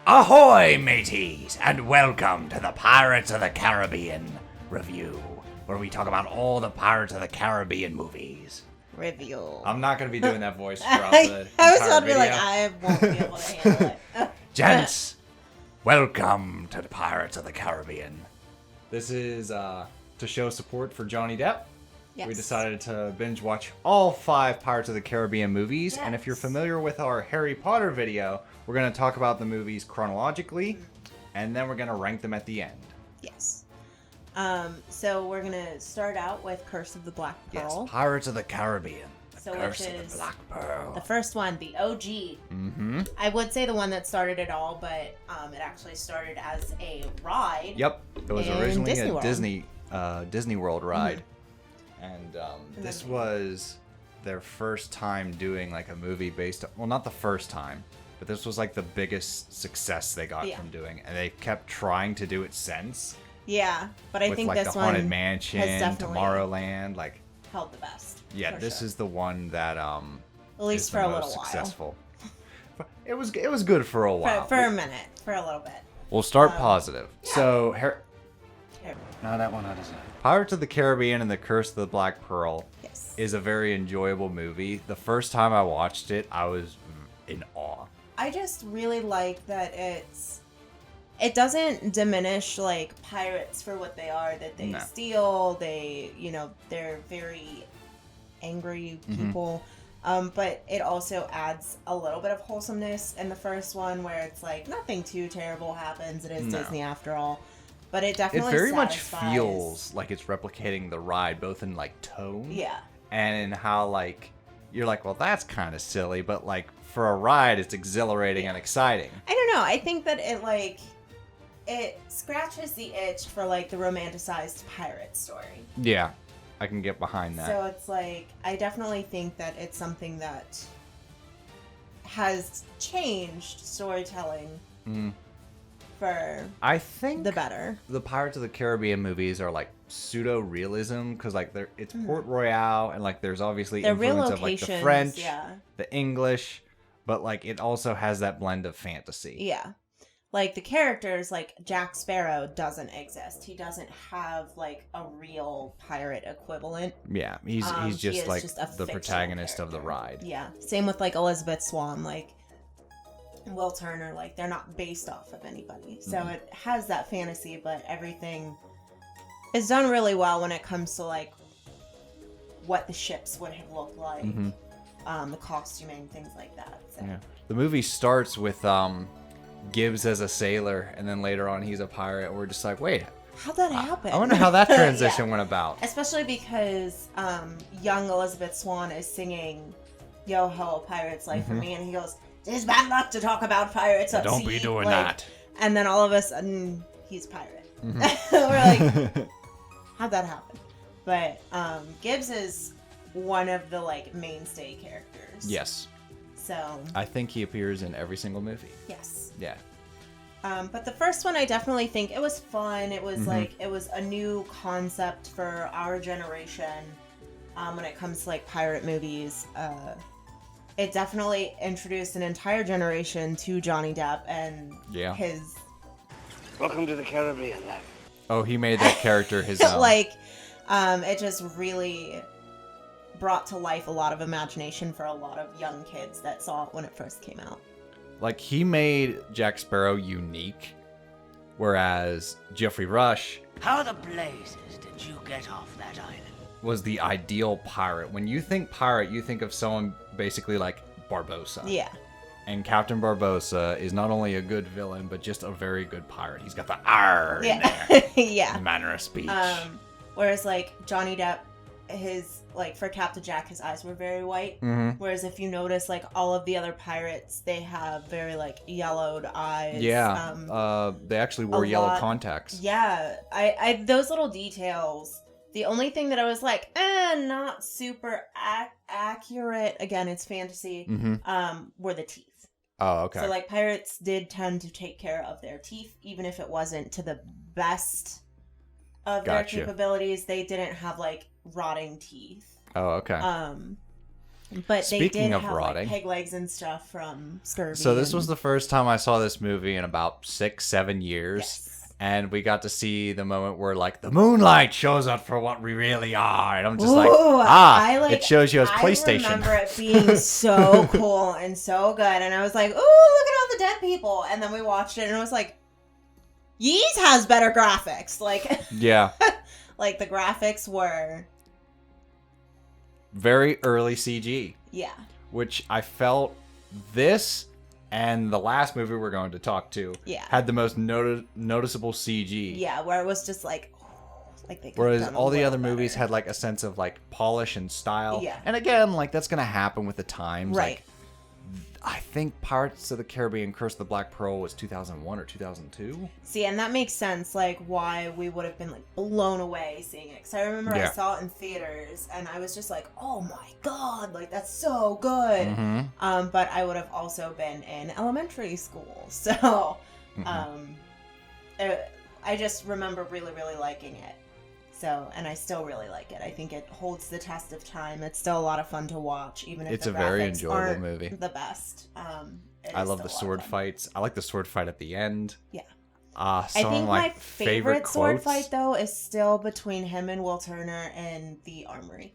Ahoy, mateys, and welcome to the Pirates of the Caribbean review, where we talk about all the Pirates of the Caribbean movies. Review. I'm not going to be doing that voice throughout the I was entire about to be video. like, I won't be able to handle it. Gents, welcome to the Pirates of the Caribbean. This is to show support for Johnny Depp. Yes. We decided to binge watch all 5 Pirates of the Caribbean movies, Yes. and if you're familiar with our Harry Potter video, we're going to talk about the movies chronologically, and then we're going to rank them at the end. Yes. So we're gonna start out with Curse of the Black Pearl. Yes, Pirates of the Caribbean. The So Curse which of is the Black Pearl. The first one, the OG. Mm-hmm. I would say the one that started it all, but it actually started as a ride. Yep. It was in originally Disney a World. Disney World ride. Mm-hmm. And this was their first time doing like a movie based on, well, not the first time, but this was like the biggest success they got from doing, and they kept trying to do it since. Yeah, but I with think like this the one Haunted Mansion, has definitely Tomorrowland, like held the best. yeah, this sure. is the one that At least is for the a most little successful. It was good for a while. For a minute, for a little bit. We'll start positive. Yeah. So Here. no, that one I decided. Pirates of the Caribbean and the Curse of the Black Pearl Yes. is a very enjoyable movie. The first time I watched it, I was in awe. I just really like that it doesn't diminish like pirates for what they are, that they steal, they're very angry people. But it also adds a little bit of wholesomeness in the first one where it's like nothing too terrible happens. It is Disney after all. But it definitely It very satisfies. much feels like it's replicating the ride, both in like tone Yeah. and in how like you're like, well, that's kind of silly, but like for a ride, it's exhilarating and exciting. I don't know. I think that it scratches the itch for like the romanticized pirate story. Yeah, I can get behind that. So it's like, I definitely think that it's something that has changed storytelling for I think the better. the Pirates of the Caribbean movies are like pseudo realism because like it's Port Royale and like there's obviously They're real influence of like the locations, French, yeah. the English, but like it also has that blend of fantasy. Yeah. Like the characters, like Jack Sparrow doesn't exist. He doesn't have like a real pirate equivalent. Yeah, he's just is like just a the fictional protagonist of the character. ride. Yeah. Same with like Elizabeth Swann, like Will Turner, like they're not based off of anybody. So it has that fantasy, but everything is done really well when it comes to like what the ships would have looked like, the costuming, things like that. So. Yeah. The movie starts with Gibbs as a sailor, and then later on he's a pirate. We're just like, wait, How'd that happen? I wonder how that transition went about. Especially because young Elizabeth Swann is singing Yo Ho, Pirate's Life for Me, and he goes, "It's bad luck to talk about pirates at Don't sea." be doing like, that. And then all of a sudden, he's pirate. We're like, how'd that happen? But Gibbs is one of the like mainstay characters. Yes. So I think he appears in every single movie. yes. Yeah. But the first one, I definitely think it was fun. It was like, it was a new concept for our generation when it comes to like pirate movies. It definitely introduced an entire generation to Johnny Depp and his... Welcome to the Caribbean, lad. Oh, he made that character his own. like, it just really brought to life a lot of imagination for a lot of young kids that saw it when it first came out. Like, he made Jack Sparrow unique, whereas Geoffrey Rush How the blazes did you get off that island? was the ideal pirate. When you think pirate, you think of someone basically like Barbossa. Yeah. And Captain Barbossa is not only a good villain, but just a very good pirate. He's got the R in there. Yeah. The manner of speech. Whereas, like, Johnny Depp, his, like, for Captain Jack, his eyes were very white. Whereas if you notice, like, all of the other pirates, they have very, like, yellowed eyes. Yeah. They actually wore yellow contacts. Yeah. I those little details, the only thing that I was like, not super accurate, again, it's fantasy, were the teeth. Oh, okay. So, like, pirates did tend to take care of their teeth, even if it wasn't to the best of their capabilities. They didn't have, like, rotting teeth. Oh, okay. But Speaking they did of have rotting, like pig legs and stuff from scurvy. so this was the first time I saw this movie in about 6-7 years. Yes. And we got to see the moment where, like, the moonlight shows us for what we really are. And I'm just it shows you as PlayStation. I remember it being so cool and so good. And I was like, ooh, look at all the dead people. And then we watched it and I was like, Yeez has better graphics. Like, yeah. like, the graphics were... very early CG. Yeah. Which I felt this... and the last movie we're going to talk to had the most noticeable CG. Yeah, where it was just like they. Whereas all the other movies had like a sense of like polish and style. Yeah. And again, like that's gonna happen with the times. Right. Like, I think Pirates of the Caribbean: Curse of the Black Pearl was 2001 or 2002. See, and that makes sense. Like why we would have been like blown away seeing it. Because I remember I saw it in theaters, and I was just like, "Oh my god! Like that's so good." Mm-hmm. But I would have also been in elementary school, so I just remember really, really liking it. So, and I still really like it. I think it holds the test of time. It's still a lot of fun to watch, even if it's the a very graphics enjoyable aren't movie. The best. I love the sword fights. I like the sword fight at the end. Yeah. I think my favorite sword quotes. fight though is still between him and Will Turner and the armory.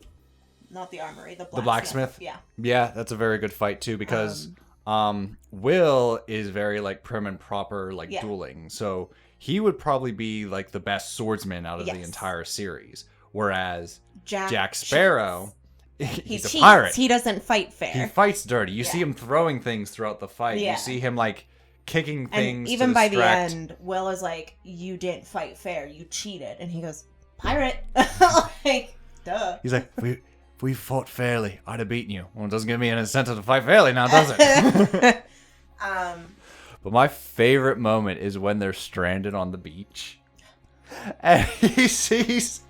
Not the armory, the blacksmith. Yeah. Yeah, that's a very good fight too because Will is very like prim and proper like dueling. So he would probably be like the best swordsman out of the entire series. Whereas Jack Sparrow, he's a pirate. He doesn't fight fair. He fights dirty. You see him throwing things throughout the fight. You see him like kicking things. And even to by distract. the end, Will is like, "You didn't fight fair. You cheated." And he goes, "Pirate." Like, duh. He's like, if we fought fairly, I'd have beaten you. Well, it doesn't give me an incentive to fight fairly now, does it? But my favorite moment is when they're stranded on the beach. And he sees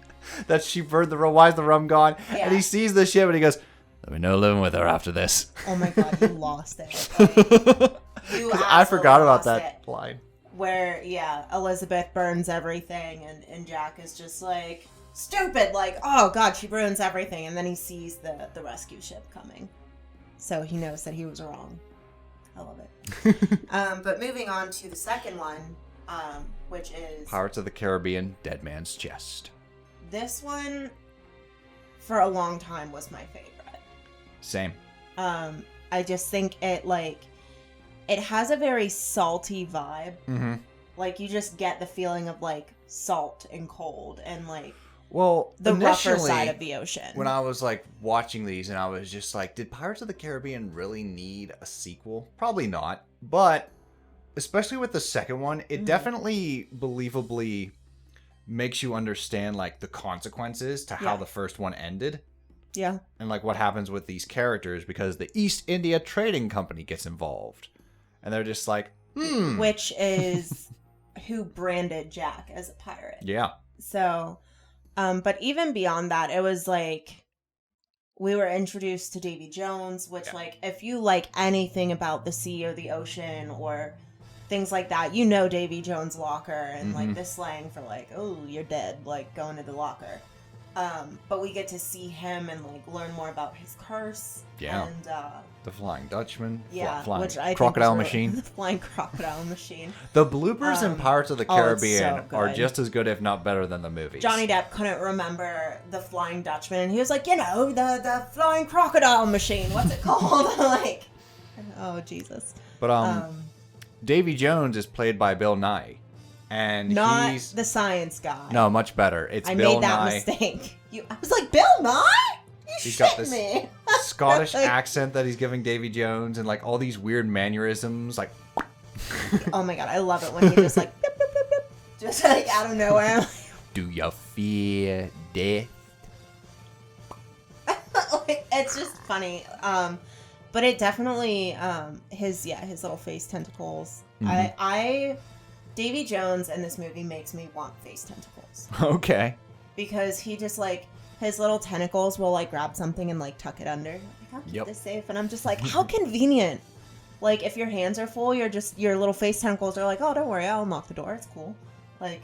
that she burned the rum. Why is the rum gone? Yeah. And he sees the ship and he goes, there'll be no living with her after this. Oh my god, you lost it. Like, I forgot about that line. Where, Elizabeth burns everything and Jack is just like, stupid. Like, oh god, she burns everything. And then he sees the rescue ship coming. So he knows that he was wrong. I love it. But moving on to the second one, which is... Pirates of the Caribbean, Dead Man's Chest. This one, for a long time, was my favorite. Same. I just think it has a very salty vibe. Mm-hmm. Like, you just get the feeling of, like, salt and cold and, like... Well, the rougher side of the ocean. When I was like watching these and I was just like, did Pirates of the Caribbean really need a sequel? Probably not. But especially with the second one, it definitely believably makes you understand like the consequences to how the first one ended. Yeah. And like what happens with these characters because the East India Trading Company gets involved. And they're just like, Which is who branded Jack as a pirate. Yeah. So... but even beyond that, it was like we were introduced to Davy Jones, which like if you like anything about the sea or the ocean or things like that, you know Davy Jones' locker and like the slang for like, oh, you're dead, like going to the locker. But we get to see him and like learn more about his curse. Yeah. And the Flying Dutchman. Flying which I crocodile machine. The Flying Crocodile Machine. The bloopers in Pirates of the Caribbean are just as good, if not better, than the movies. Johnny Depp couldn't remember the Flying Dutchman, and he was like, the Flying Crocodile Machine. What's it called? Like, oh Jesus. But Davy Jones is played by Bill Nye. And not he's the science guy. No, much better. It's I Bill made that Nye. Mistake. I was like, Bill Nye? He's got this Scottish accent that he's giving Davy Jones, and like all these weird mannerisms, like. Oh my god, I love it when he just like, beep, beep, beep, beep, just like out of nowhere. Do you fear death? Like, it's just funny. But it definitely his little face tentacles. Davy Jones in this movie makes me want face tentacles. Okay. Because he just like his little tentacles will like grab something and like tuck it under. Like, I'll keep this safe, and I'm just like, how convenient. Like if your hands are full, your little face tentacles are like, oh, don't worry, I'll unlock the door. It's cool. Like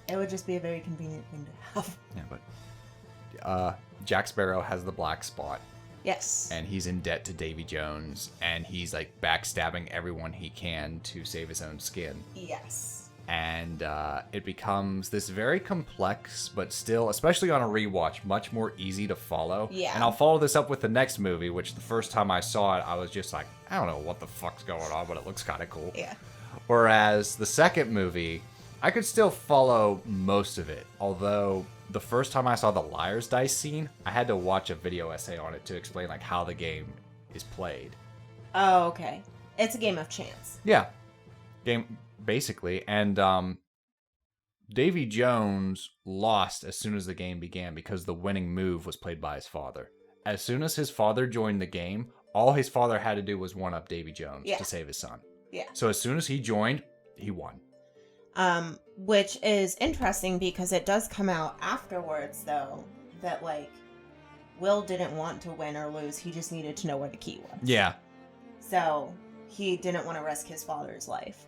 it would just be a very convenient thing to have. Yeah, but Jack Sparrow has the black spot, Yes. And he's in debt to Davy Jones, and he's like backstabbing everyone he can to save his own skin. Yes. And it becomes this very complex, but still, especially on a rewatch, much more easy to follow. Yeah. And I'll follow this up with the next movie, which the first time I saw it, I was just like, I don't know what the fuck's going on, but it looks kind of cool. Yeah. Whereas the second movie, I could still follow most of it. Although the first time I saw the Liar's Dice scene, I had to watch a video essay on it to explain like how the game is played. Oh, okay. It's a game of chance. Yeah. Game, basically. And Davy Jones lost as soon as the game began because the winning move was played by his father. As soon as his father joined the game, all his father had to do was one-up Davy Jones to save his son. Yeah. So as soon as he joined, he won. Which is interesting because it does come out afterwards, though, that, like, Will didn't want to win or lose. He just needed to know where the key was. Yeah. So he didn't want to risk his father's life,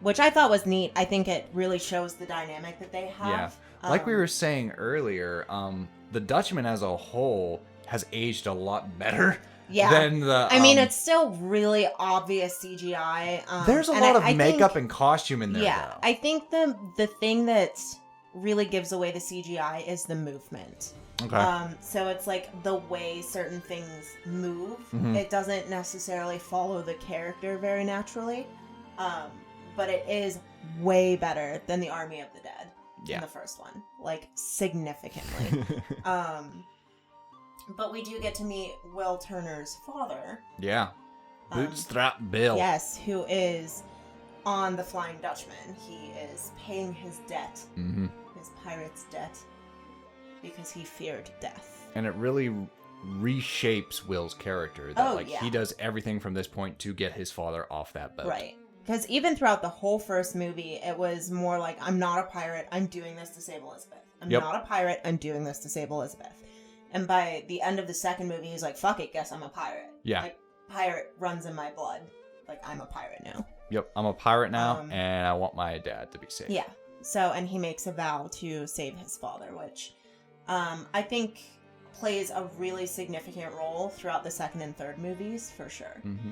which I thought was neat. I think it really shows the dynamic that they have. Yeah. Like we were saying earlier, the Dutchman as a whole has aged a lot better. Yeah. Than the, I mean, it's still really obvious CGI. There's a lot of makeup and costume in there, yeah, though. I think the thing that really gives away the CGI is the movement. Okay. So it's like the way certain things move. Mm-hmm. It doesn't necessarily follow the character very naturally. But it is way better than the Army of the Dead in the first one. Like, significantly. But we do get to meet Will Turner's father. Yeah. Bootstrap Bill. Yes, who is on the Flying Dutchman. He is paying his debt. Mm-hmm. His pirate's debt. Because he feared death. And it really reshapes Will's character. That, he does everything from this point to get his father off that boat. Right. Because even throughout the whole first movie, it was more like, I'm not a pirate, I'm doing this to save Elizabeth. I'm not a pirate, I'm doing this to save Elizabeth. And by the end of the second movie, he's like, fuck it, guess I'm a pirate. Yeah. Like, pirate runs in my blood. Like, I'm a pirate now. Yep, I'm a pirate now, and I want my dad to be safe. Yeah. So, and he makes a vow to save his father, which I think plays a really significant role throughout the second and third movies, for sure. Mm-hmm.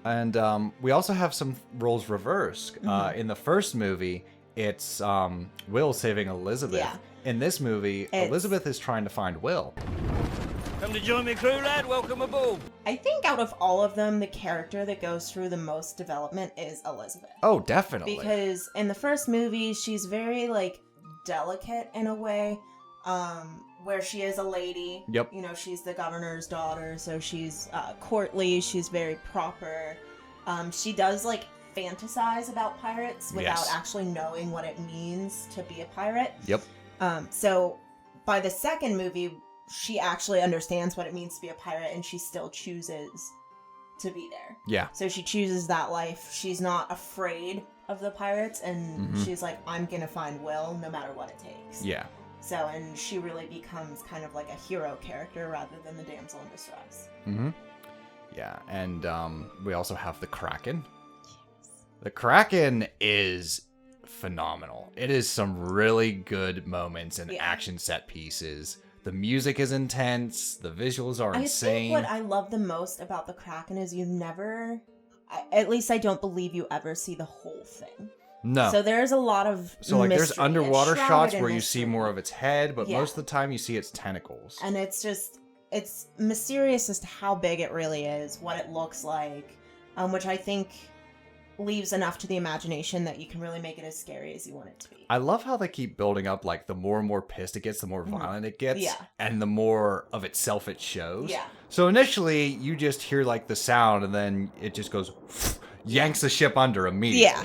And we also have some roles reversed. In the first movie, it's Will saving Elizabeth. Yeah. In this movie, Elizabeth is trying to find Will. Come to join me, crew, lad. Welcome aboard. I think out of all of them, the character that goes through the most development is Elizabeth. Oh, definitely. Because in the first movie, she's very, like, delicate in a way, where she is a lady. Yep. You know, she's the governor's daughter, so she's courtly, she's very proper. She does, like, fantasize about pirates without actually knowing what it means to be a pirate. Yep. So by the second movie, she actually understands what it means to be a pirate, and she still chooses to be there. Yeah. So she chooses that life. She's not afraid of the pirates, and she's like, I'm gonna find Will no matter what it takes. Yeah. So, and she really becomes kind of like a hero character rather than the damsel in distress. Mm-hmm. Yeah, and we also have the Kraken. Yes. The Kraken is phenomenal. It is some really good moments and action set pieces. The music is intense. The visuals are insane. I think what I love the most about the Kraken is you never, at least I don't believe you ever see the whole thing. No. So there's a lot of there's underwater shots where you mystery. see more of its head, but most of the time you see its tentacles. And it's mysterious as to how big it really is, what it looks like, which I think leaves enough to the imagination that you can really make it as scary as you want it to be. I love how they keep building up, like, the more and more pissed it gets, the more violent it gets, Yeah. and the more of itself it shows. Yeah. So initially, you just hear, like, the sound, and then it just goes, yanks the ship under immediately. Yeah.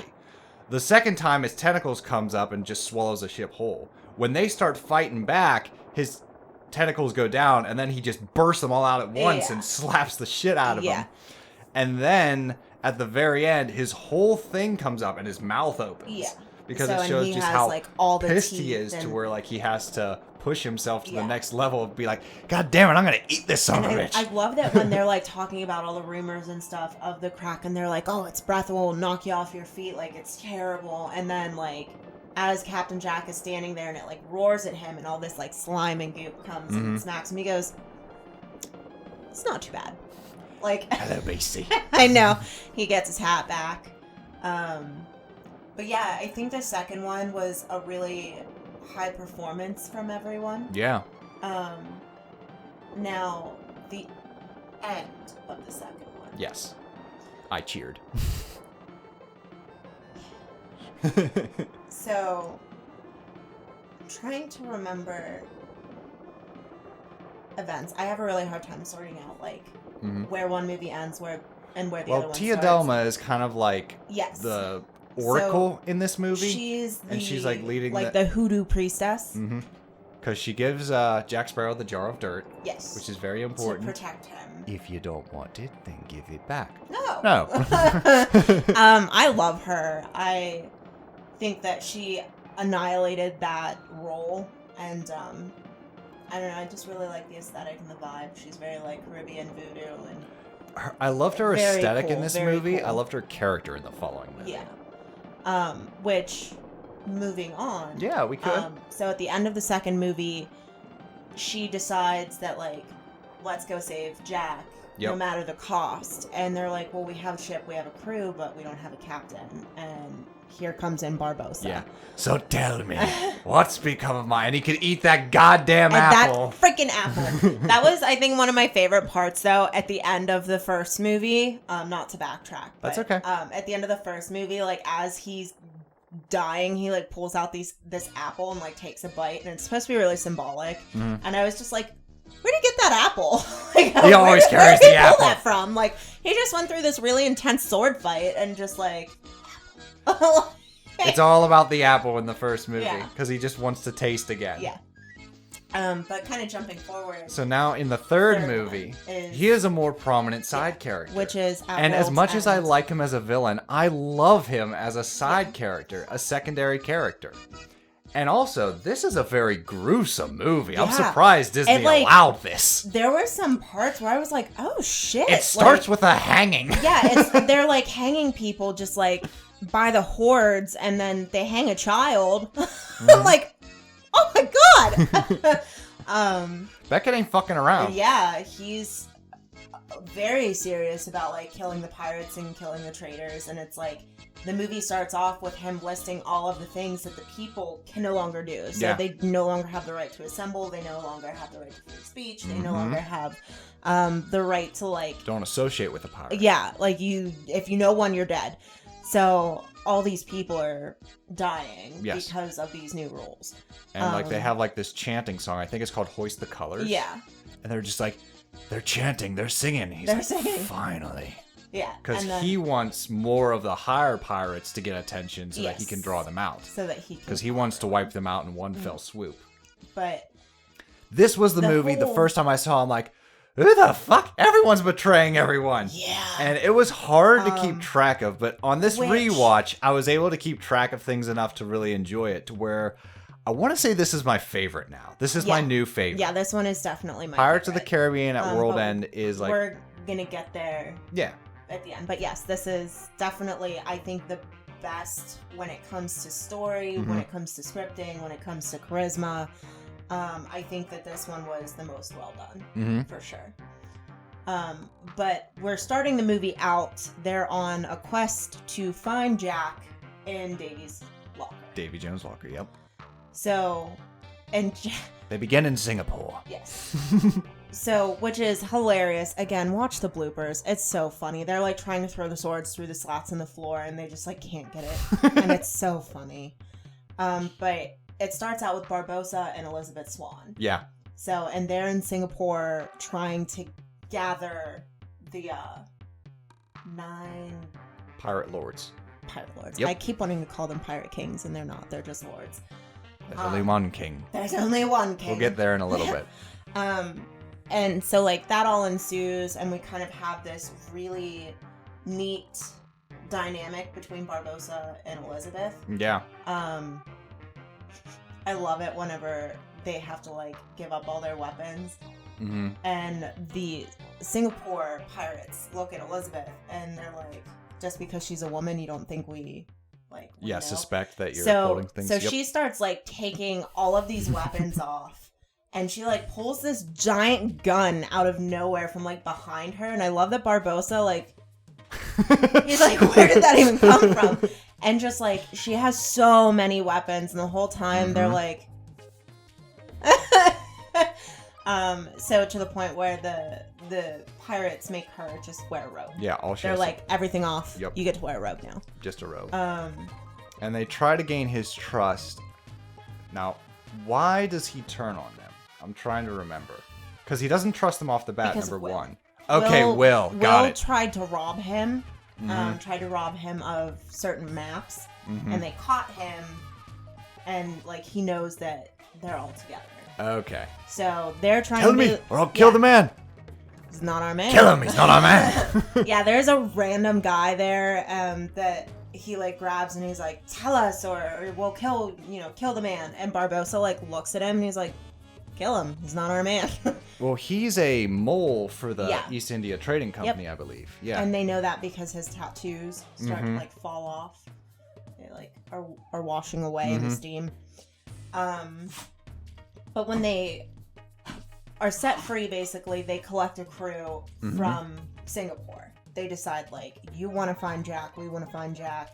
The second time, its tentacles comes up and just swallows the ship whole. When they start fighting back, his tentacles go down, and then he just bursts them all out at once and slaps the shit out of them. And then, at the very end, his whole thing comes up and his mouth opens. Yeah. Because So, it and shows he just has, how like, all the pissed he teeth is to and- where, like, he has to push himself to the next level and be like, God damn it, I'm going to eat this son of a bitch. I love that when they're, like, talking about all the rumors and stuff of the Kraken, they're like, oh, its breath will knock you off your feet, like, it's terrible. And then, like, as Captain Jack is standing there and it, like, roars at him and all this, like, slime and goop comes and smacks him, he goes, it's not too bad. Like, hello, BC. I know. He gets his hat back. But yeah, I think the second one was a really high performance from everyone. Yeah. Now, the end of the second one. Yes. I cheered. So, I'm trying to remember events. I have a really hard time sorting out, like, where one movie ends and where the other one Tia starts. Delma is kind of like the oracle in this movie. She's like leading the hoodoo priestess. Because she gives Jack Sparrow the jar of dirt. Yes. Which is very important. To protect him. If you don't want it, then give it back. No. I love her. I think that she annihilated that role, and I don't know, I just really like the aesthetic and the vibe. She's very like Caribbean voodoo, and I loved her very aesthetic cool, in this very movie. cool. I loved her character in the following movie. Yeah. Which, moving on. Yeah, we could. So at the end of the second movie, she decides that, like, let's go save Jack, no matter the cost. And they're like, well, we have a ship, we have a crew, but we don't have a captain. And here comes in Barbossa. Yeah. So tell me, what's become of mine? He could eat that goddamn apple. That freaking apple. That was, I think, one of my favorite parts, though, at the end of the first movie. Not to backtrack. But, That's okay. At the end of the first movie, like, as he's dying, he, like, pulls out this apple and, like, takes a bite. And it's supposed to be really symbolic. And I was just like, where'd he get that apple? Like, he always carries the apple. Where'd he pull that from? Like, he just went through this really intense sword fight and just, like... It's all about the apple in the first movie. Yeah. Because he just wants to taste again. Yeah. But kind of jumping forward. So now in the third movie, he is a more prominent side character. Which is... And as much as I like him as a villain, I love him as a side character, a secondary character. And also, this is a very gruesome movie. Yeah. I'm surprised Disney allowed this. There were some parts where I was like, oh shit. It starts with a hanging. Yeah, they're like hanging people just like by the hordes, and then they hang a child. I'm like, oh my god. Beckett ain't fucking around. Yeah, he's very serious about like killing the pirates and killing the traitors, and it's like the movie starts off with him listing all of the things that the people can no longer do. So they no longer have the right to assemble, they no longer have the right to free speech, they no longer have the right to like... Don't associate with a pirate. Yeah, like if you know one, you're dead. So all these people are dying because of these new rules. And like they have like this chanting song, I think it's called Hoist the Colors. Yeah. And they're just like, they're chanting, they're singing. They're singing. Finally. Yeah. Because he wants more of the higher pirates to get attention so that he can draw them out. So that he can... Because he wants to wipe them out in one fell swoop. But... This was the movie, the first time I saw, I'm like, who the fuck? Everyone's betraying everyone. Yeah. And it was hard to keep track of, but on this rewatch, I was able to keep track of things enough to really enjoy it, to where I want to say this is my favorite now. This is my new favorite. Yeah, this one is definitely my Pirates favorite. of the Caribbean at World End is like... We're gonna get there. Yeah. At the end. But yes, this is definitely, I think, the best when it comes to story, when it comes to scripting, when it comes to charisma. I think that this one was the most well done, for sure. But we're starting the movie out. They're on a quest to find Jack in Davy's locker. Davy Jones' locker, yep. So, and they begin in Singapore. Yes. So, which is hilarious. Again, watch the bloopers. It's so funny. They're like trying to throw the swords through the slats in the floor, and they just like can't get it. And it's so funny. But it starts out with Barbossa and Elizabeth Swann. Yeah. So, and they're in Singapore trying to gather the 9 pirate lords. Pirate lords. Yep. I keep wanting to call them pirate kings, and they're not. They're just lords. There's only one king. There's only one king. We'll get there in a little bit. And so, like, that all ensues, and we kind of have this really neat dynamic between Barbossa and Elizabeth. Yeah. I love it whenever they have to, like, give up all their weapons. Mm-hmm. And the Singapore pirates look at Elizabeth, and they're like, just because she's a woman, you don't think we suspect that you're holding things. So she starts, like, taking all of these weapons off. and she like pulls this giant gun out of nowhere from like behind her, and I love that Barbossa like he's like, where did that even come from? And just like she has so many weapons, and the whole time they're like so to the point where the pirates make her just wear a robe. Yeah, all she they're has like, everything off. Yep. You get to wear a robe now. just a robe. And they try to gain his trust. Now, why does he turn on them? I'm trying to remember. Because he doesn't trust them off the bat, Because number Will. one. Okay, Will. Got it. Tried to rob him. Tried to rob him of certain maps. And they caught him. And, like, he knows that they're all together. Okay. So they're trying Kill to... me, or I'll kill the man. He's not our man. Kill him, he's not our man. Yeah, there's a random guy there that he, like, grabs and he's like, tell us or we'll kill the man. And Barbossa, like, looks at him and he's like, kill him. He's not our man. Well, he's a mole for the Yeah. East India Trading Company, I believe. Yeah. And they know that because his tattoos start to, like, fall off. They, like, are washing away in the steam. But when they are set free, basically, they collect a crew from Singapore. They decide, like, you want to find Jack, we want to find Jack.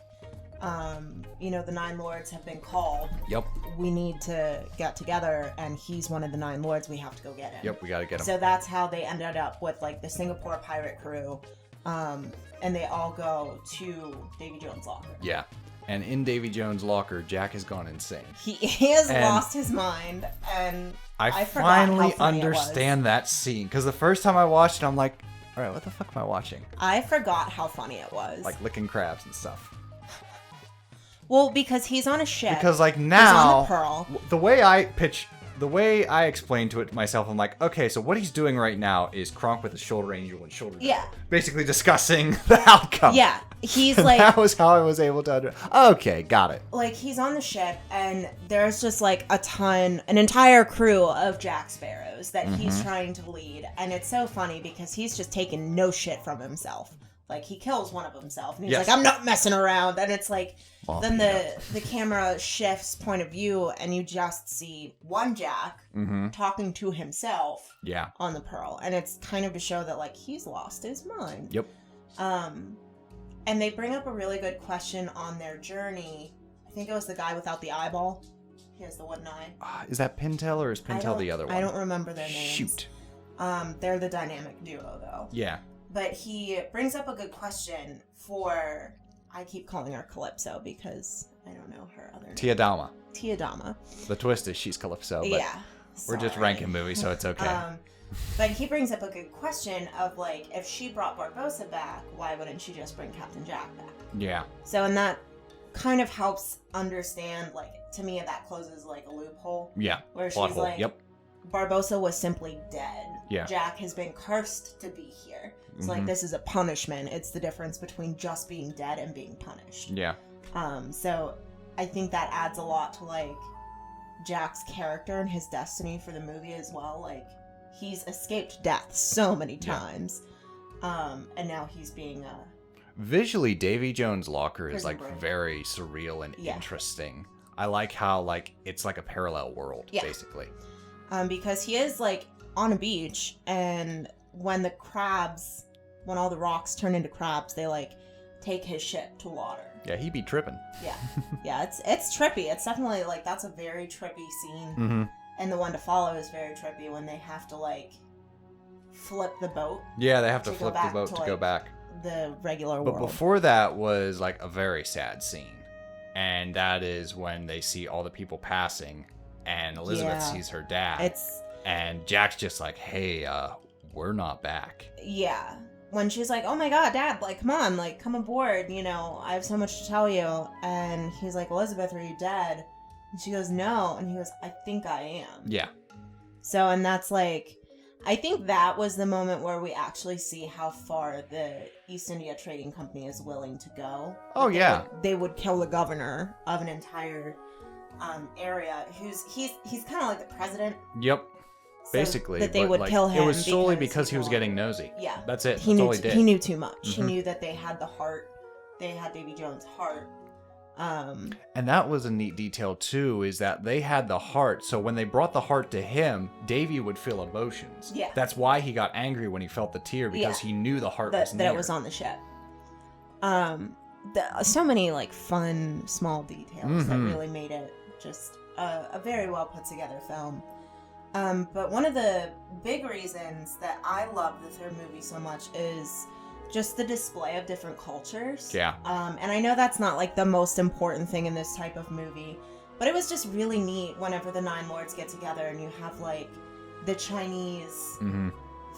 The 9 Lords have been called. Yep. We need to get together, and he's one of the 9 Lords. We have to go get him. Yep, we gotta get him. So that's how they ended up with, like, the Singapore pirate crew. And they all go to Davy Jones' locker. Yeah. And in Davy Jones' locker, Jack has gone insane. He has And lost his mind, and I forgot how finally funny it was. understand that scene. Because the first time I watched it, I'm like, all right, what the fuck am I watching? I forgot how funny it was. Like licking crabs and stuff. Well, because he's on a ship. Because like he's now, on the Pearl. the way I explain to it myself, I'm like, okay, so what he's doing right now is Kronk with a shoulder angel and shoulder. Yeah. Basically discussing the outcome. Yeah, he's like, that was how I was able to okay, got it. like he's on the ship, and there's just like an entire crew of Jack Sparrows that he's trying to lead, and it's so funny because he's just taking no shit from himself. Like, he kills one of himself, and he's Yes. like, I'm not messing around. And it's like, Well, then the camera shifts point of view, and you just see one Jack talking to himself Yeah. on the Pearl. And it's kind of to show that, like, he's lost his mind. Yep. And they bring up a really good question on their journey. I think it was the guy without the eyeball. He has the wooden eye. Is that Pintail or is Pintail the other one? I don't remember their names. Shoot. They're the dynamic duo, though. Yeah. But he brings up a good question for... I keep calling her Calypso because I don't know her other name. Tiadama. Tiadama. The twist is she's Calypso, but Yeah. we're just sorry. ranking movies, so it's okay. But he brings up a good question of, like, if she brought Barbossa back, why wouldn't she just bring Captain Jack back? Yeah. So, and that kind of helps understand, like, to me, that closes, like, a loophole. Yeah. Where Plot she's hole. like, Yep. Barbossa was simply dead. Yeah. Jack has been cursed to be here. It's like, this is a punishment. It's the difference between just being dead and being punished. Yeah. So I think that adds a lot to, like, Jack's character and his destiny for the movie as well. Like, he's escaped death so many times. And now he's being Visually, Davy Jones' locker is Prison like break. very surreal and Yeah. interesting. I like how like it's like a parallel world, Yeah. basically. because he is, like, on a beach, and when all the rocks turn into crabs, they, like, take his ship to water. Yeah, he be tripping. Yeah. Yeah, it's trippy. It's definitely, like, that's a very trippy scene. And the one to follow is very trippy when they have to, like, flip the boat, Yeah, they have to To go flip the back boat to, to go like, back. the regular But world. before that was like a very sad scene. And that is when they see all the people passing and Elizabeth Yeah. sees her dad. It's, And Jack's just like, hey, we're not back. yeah. When she's like, oh my god, Dad, like, come on, like, come aboard, I have so much to tell you. And he's like, Elizabeth, are you dead? And she goes, no. And he goes, I think I am. Yeah. So, and that's like, I think that was the moment where we actually see how far the East India Trading Company is willing to go. Oh, yeah. They would kill the governor of an entire area he's kind of like the president. Yep. So Basically. that they but, would like, kill him. It was solely because he you was know, getting nosy. Yeah. That's it. He That's knew all he did. he knew too much. He Mhm. knew that they had the heart. They had Davy Jones' heart. And that was a neat detail too, is that they had the heart. So when they brought the heart to him, Davy would feel emotions. Yeah. That's why he got angry when he felt the tear, because he knew the heart was near. That it was on the ship. So many like fun small details that really made it just a very well put together film. But one of the big reasons that I love the third movie so much is just the display of different cultures. Yeah. And I know that's not like the most important thing in this type of movie, but it was just really neat whenever the Nine Lords get together and you have like the Chinese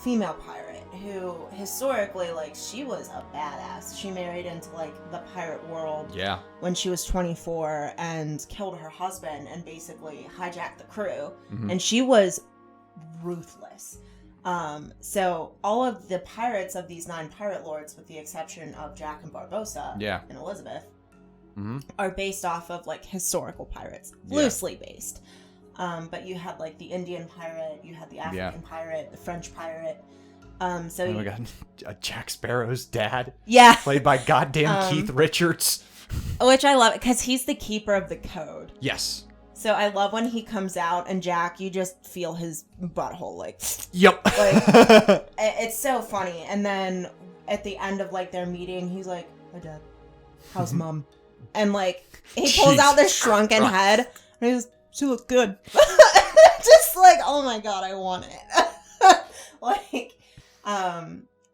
female pirate who historically, like, she was a badass. She married into like the pirate world when she was 24 and killed her husband and basically hijacked the crew. And she was ruthless. So all of the pirates of these 9 pirate lords, with the exception of Jack and Barbossa and Elizabeth, are based off of like historical pirates, loosely based. But you had like the Indian pirate, you had the African pirate, the French pirate. So oh my god, Jack Sparrow's dad, played by goddamn Keith Richards, which I love because he's the keeper of the code. Yes. So I love when he comes out and Jack, you just feel his butthole like. Yep. Like, it's so funny. And then at the end of like their meeting, he's like, "Hi, Dad. How's Mom?" And like he pulls out this shrunken head and he goes, "She looks good." Just like, oh my god, I want it. Like,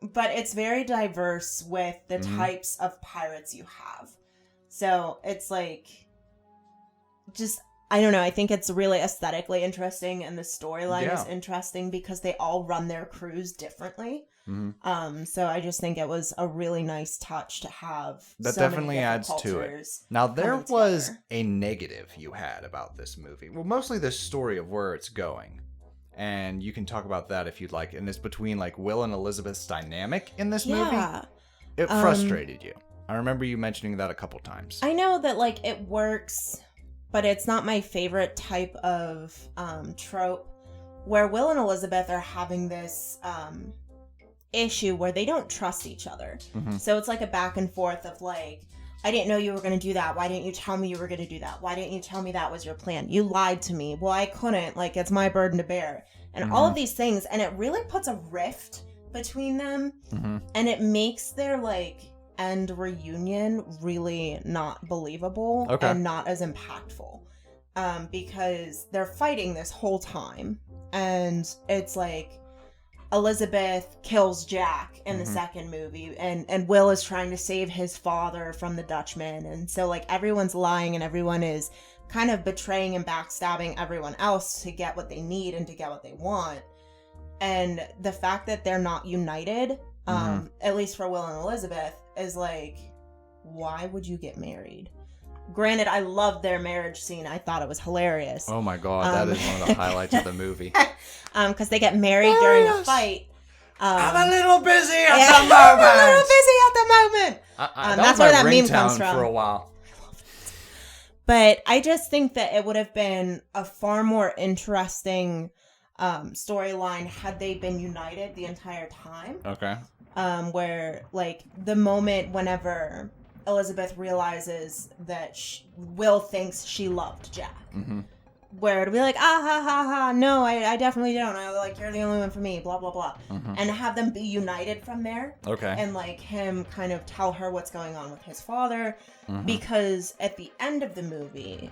but it's very diverse with the types of pirates you have. So it's like, just, I don't know, I think it's really aesthetically interesting and the storyline is interesting because they all run their crews differently. So I just think it was a really nice touch to have. That so definitely many adds to it. Now, there was a negative you had about this movie. Well, mostly the story of where it's going. And you can talk about that if you'd like. And it's between like Will and Elizabeth's dynamic in this movie. It frustrated you. I remember you mentioning that a couple times. I know that like it works, but it's not my favorite type of trope where Will and Elizabeth are having this issue where they don't trust each other. So it's like a back and forth of like, I didn't know you were going to do that. Why didn't you tell me you were going to do that? Why didn't you tell me that was your plan? You lied to me. Well, I couldn't. Like, it's my burden to bear. And all of these things. And it really puts a rift between them. And it makes their, like, end reunion really not believable and not as impactful. Because they're fighting this whole time. And it's like, Elizabeth kills Jack in the second movie, and Will is trying to save his father from the Dutchman, and so like everyone's lying and everyone is kind of betraying and backstabbing everyone else to get what they need and to get what they want. And the fact that they're not united, at least for Will and Elizabeth, is like, why would you get married? Granted, I loved their marriage scene. I thought it was hilarious. Oh my god, that is one of the highlights of the movie. Because they get married during a fight. I'm a little busy at the moment. I'm a little busy at the moment. That's where that meme comes from. For a while. But I just think that it would have been a far more interesting storyline had they been united the entire time. Okay. Where, like, the moment whenever Elizabeth realizes that Will thinks she loved Jack. Where it'll be like, ha ha, no, I definitely don't. Like, you're the only one for me, blah, blah, blah. And have them be united from there. Okay. And, like, him kind of tell her what's going on with his father. Because at the end of the movie,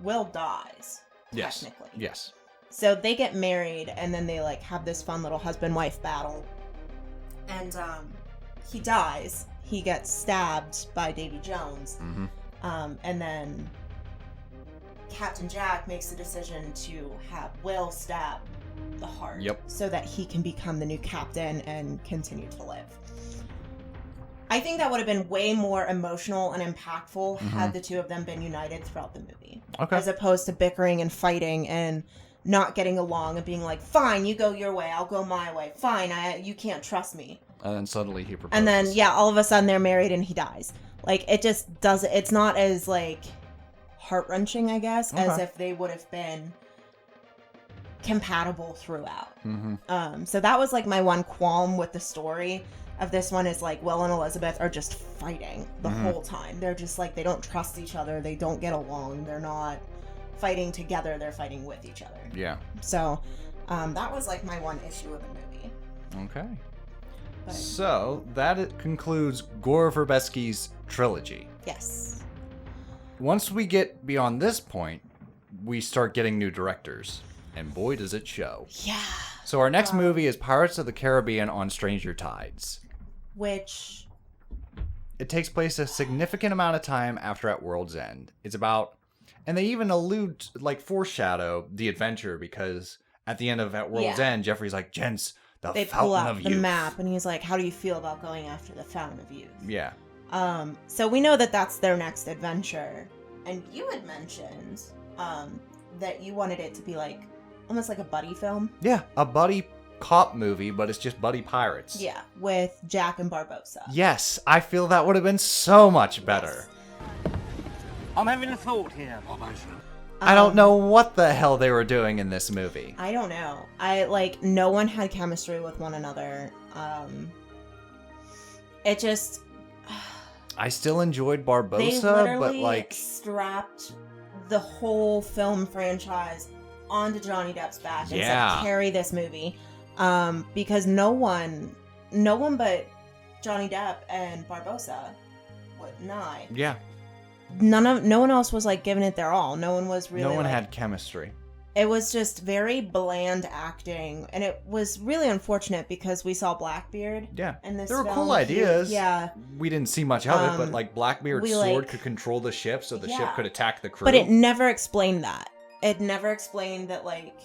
Will dies. Technically. Yes. So they get married, and then they, like, have this fun little husband-wife battle. And, he dies. He gets stabbed by Davy Jones. And then Captain Jack makes the decision to have Will stab the heart. So that he can become the new captain and continue to live. I think that would have been way more emotional and impactful had the two of them been united throughout the movie. As opposed to bickering and fighting and not getting along and being like, fine, you go your way, I'll go my way. Fine, you can't trust me. And then suddenly he proposes. And then, all of a sudden they're married and he dies. Like, it just doesn't, it's not as, like, heart-wrenching, I guess, as if they would have been compatible throughout. So that was, like, my one qualm with the story. of this one is like Will and Elizabeth are just fighting the whole time. They're just like, they don't trust each other. They don't get along. They're not fighting together. They're fighting with each other. Yeah. So that was like my one issue of the movie. Okay. But, So that concludes Gore Verbesky's trilogy. yes. Once we get beyond this point, we start getting new directors. And boy, does it show. Yeah. So our next movie is Pirates of the Caribbean on Stranger Tides. Which... It takes place a significant amount of time after At World's End. It's about... And they even allude, like, foreshadow the adventure, because at the end of At World's End, Jeffrey's like, gents, they pull out the map, and he's like, how do you feel about going after the Fountain of Youth? Yeah. So we know that that's their next adventure. And you had mentioned that you wanted it to be like, almost like a buddy film. Yeah, a buddy cop movie, but it's just buddy pirates. Yeah, with Jack and Barbossa. Yes, I feel that would have been so much better. Yes. I'm having a thought here. I don't know what the hell they were doing in this movie. I don't know. No one had chemistry with one another. It just... I still enjoyed They Barbossa, literally but like... strapped the whole film franchise onto Johnny Depp's back and Yeah. said, carry this movie. Because no one but Johnny Depp and Barbossa would not. Yeah, No one else was like giving it their all. No one was really. no one like, had chemistry. It was just very bland acting, and it was really unfortunate because we saw Blackbeard. Yeah, in this there were film. cool ideas. Yeah, We didn't see much of it, but like Blackbeard's we, sword like- could control the ship, so the ship Yeah. could attack the crew. but it never explained that. It never explained that, like,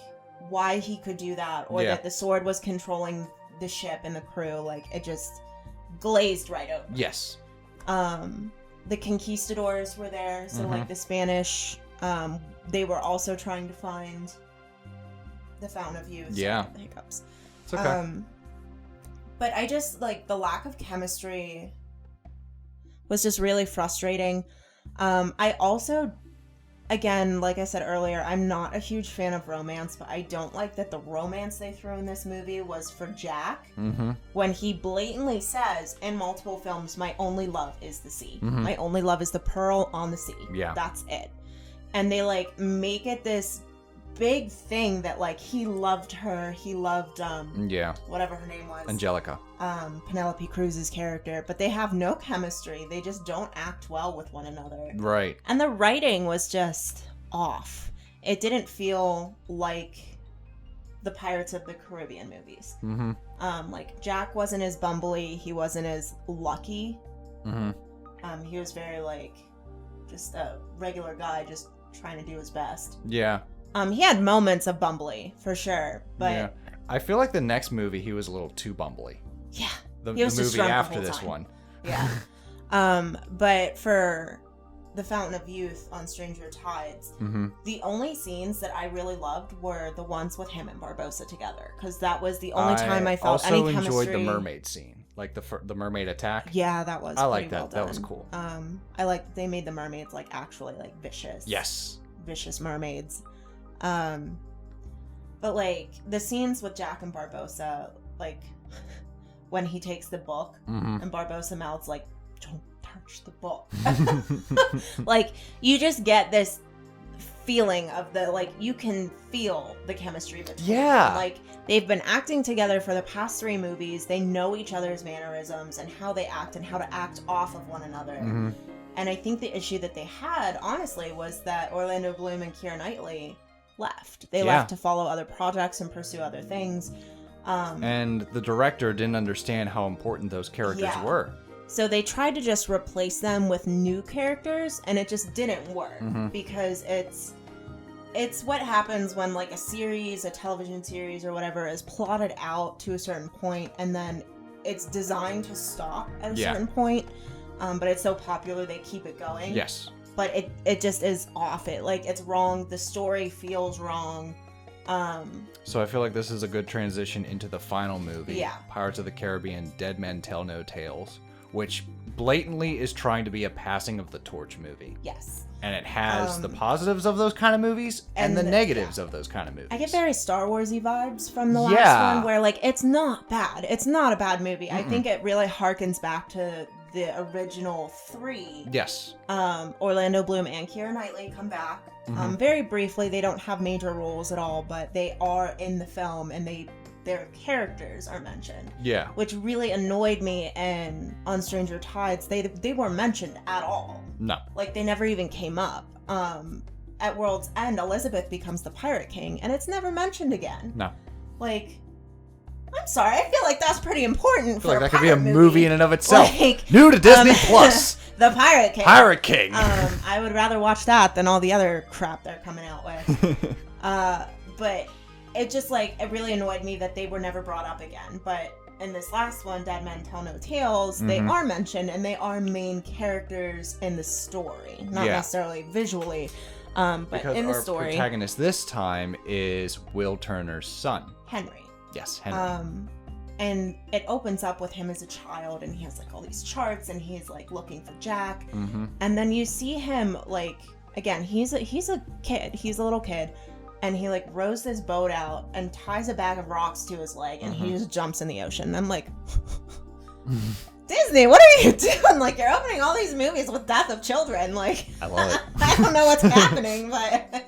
why he could do that, or Yeah. that the sword was controlling the ship and the crew. Like, it just glazed right over. Yes. The conquistadors were there, so like the Spanish, they were also trying to find the Fountain of Youth. Yeah. Sorry, the hiccups. It's okay. But I just, like, the lack of chemistry was just really frustrating. I also, again, like I said earlier, I'm not a huge fan of romance, but I don't like that the romance they threw in this movie was for Jack, when he blatantly says in multiple films, my only love is the sea. My only love is the pearl on the sea. Yeah. That's it. And they, like, make it this big thing that, like, he loved her, he loved, Yeah. whatever her name was. Angelica. Penelope Cruz's character, but they have no chemistry. They just don't act well with one another. Right. And the writing was just off. It didn't feel like the Pirates of the Caribbean movies. Like, Jack wasn't as bumbly, he wasn't as lucky. He was very, like, just a regular guy just trying to do his best. Yeah. He had moments of bumbly, for sure, but Yeah. I feel like the next movie he was a little too bumbly. yeah. The He was just movie drunk the after whole this time. one. Yeah. But for the Fountain of Youth on Stranger Tides, the only scenes that I really loved were the ones with him and Barbossa together, because that was the only time I felt any also chemistry. enjoyed the mermaid scene, like the mermaid attack. Yeah, that was. I like pretty well that. That was done. cool. I like that they made the mermaids like actually like vicious. Yes. Vicious mermaids. But like the scenes with Jack and Barbossa, like when he takes the book and Barbossa mouths like, "Don't touch the book." Like, you just get this feeling of the, like, you can feel the chemistry between Yeah. them. Like, they've been acting together for the past 3 movies. They know each other's mannerisms and how they act and how to act off of one another. And I think the issue that they had, honestly, was that Orlando Bloom and Keira Knightley left. They left to follow other projects and pursue other things. And the director didn't understand how important those characters were. So they tried to just replace them with new characters, and it just didn't work because it's what happens when, like, a series, a television series or whatever is plotted out to a certain point, and then it's designed to stop at a certain point. But it's so popular they keep it going. Yes. But it just is off. It's wrong. The story feels wrong. So I feel like this is a good transition into the final movie. Yeah. Pirates of the Caribbean: Dead Men Tell No Tales, which blatantly is trying to be a passing of the torch movie. Yes. And it has the positives of those kind of movies and the negatives of those kind of movies. I get very Star Wars-y vibes from the last one, where, like, it's not bad. It's not a bad movie. I think it really harkens back to the original 3. Yes. Orlando Bloom and Keira Knightley come back. Very briefly, they don't have major roles at all, but they are in the film, and their characters are mentioned. Yeah. Which really annoyed me, and on Stranger Tides, they weren't mentioned at all. No. Like, they never even came up. At World's End, Elizabeth becomes the Pirate King, and it's never mentioned again. No. Like, I'm sorry, I feel like that's pretty important for like a that could be a pirate movie in and of itself. Like, New to Disney Plus. The Pirate King. Pirate King. I would rather watch that than all the other crap they're coming out with. But it just, like, it really annoyed me that they were never brought up again. But in this last one, Dead Men Tell No Tales, they are mentioned, and they are main characters in the story. Not necessarily visually, but because in the our story. protagonist this time is Will Turner's son. Henry. Yes, Henry. And it opens up with him as a child, and he has, like, all these charts, and he's, like, looking for Jack. And then you see him, like, again, he's a kid. He's a little kid. And he, like, rows this boat out and ties a bag of rocks to his leg, and he just jumps in the ocean. And I'm like, Disney, what are you doing? Like, you're opening all these movies with death of children. Like, I love it. I don't know what's happening, but...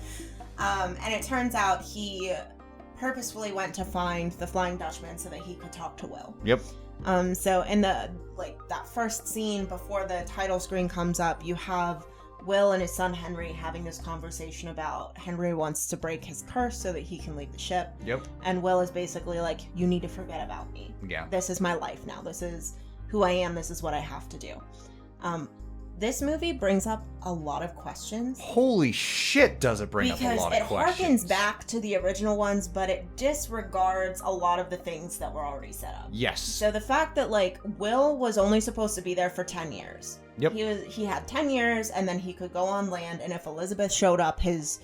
and it turns out he purposefully went to find the Flying Dutchman so that he could talk to Will. Yep. So in the, like, that first scene before the title screen comes up, you have Will and his son Henry having this conversation about Henry wants to break his curse so that he can leave the ship. Yep. And Will is basically like, you need to forget about me. Yeah. This is my life now. This is who I am. This is what I have to do. This movie brings up a lot of questions. Holy shit, does it bring up a lot of questions. Because it harkens back to the original ones, but it disregards a lot of the things that were already set up. Yes. So the fact that, like, Will was only supposed to be there for 10 years. Yep. He had 10 years, and then he could go on land, and if Elizabeth showed up, his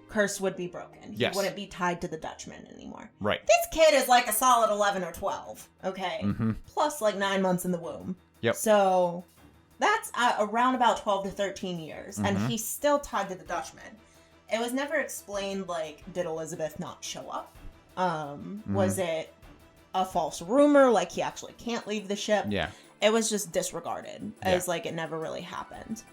curse would be broken. He wouldn't be tied to the Dutchman anymore. Right. This kid is like a solid 11 or 12, okay? Plus, like, 9 months in the womb. Yep. So... that's around about 12 to 13 years, and he's still tied to the Dutchman. It was never explained, like, did Elizabeth not show up? Was it a false rumor, like he actually can't leave the ship? Yeah. It was just disregarded, as, like, it never really happened.